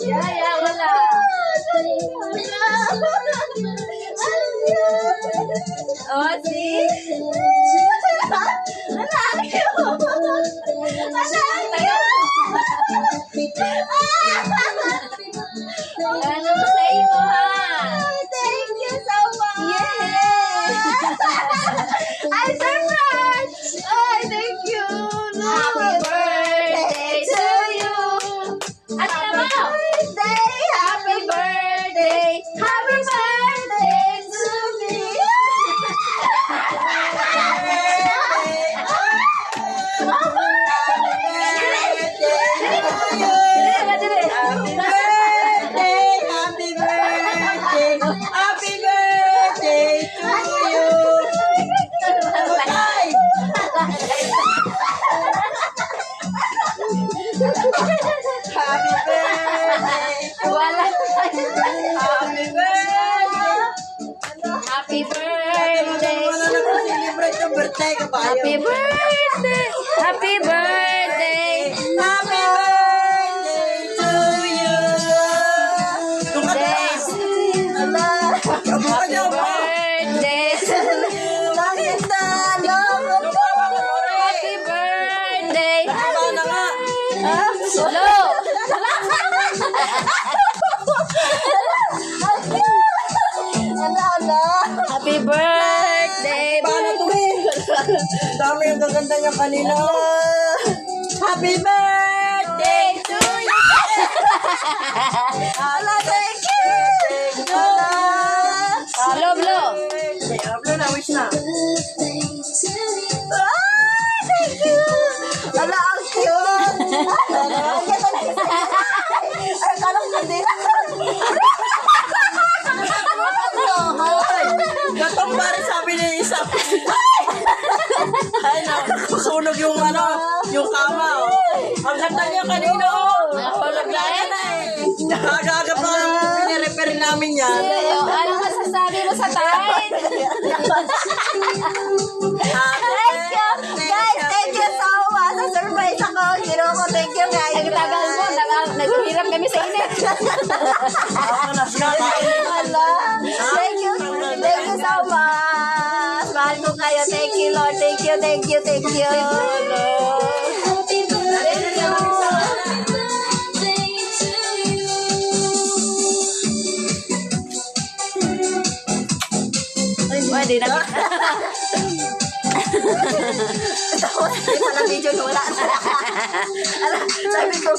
Yaya, wala. Oh, see? Ano mo sa iyo, ha? Thank you so much. Yes! I'm surprised. Oh, thank you. Happy birthday to you! Ano naman? Birthday. Happy birthday! Happy birthday to me. Wala. Happy birthday! Happy birthday! Happy birthday! Happy birthday! Happy birthday! Solo! Happy birthday! Dami yung gaganda niya kanina. Happy birthday to you! Ala, thank you. Blow, blow! Ablo na, wish na. Ay, thank you. Ala, ang cute. Ay, akala ko hindi. Gatong bari sabi ni isa. Ay, sunog yung yung kama. Oh. Ang ganda niya kanina. Oh. Nahulog na yan. Agagap na yung pinirepair namin yan. Ano masasabi mo sa tayo? Thank you. Guys, thank you so much. Surprise ako. Gino ko, thank you guys. Nagtagal mo, naghihirap kami sa init. Ala, thank you. Thank you so much. Mahal ko kayo. Thank you, Lord. Thank you, thank you, thank you. Thank you. Hindi na. Ito, hindi pala video wala. Sabi ko,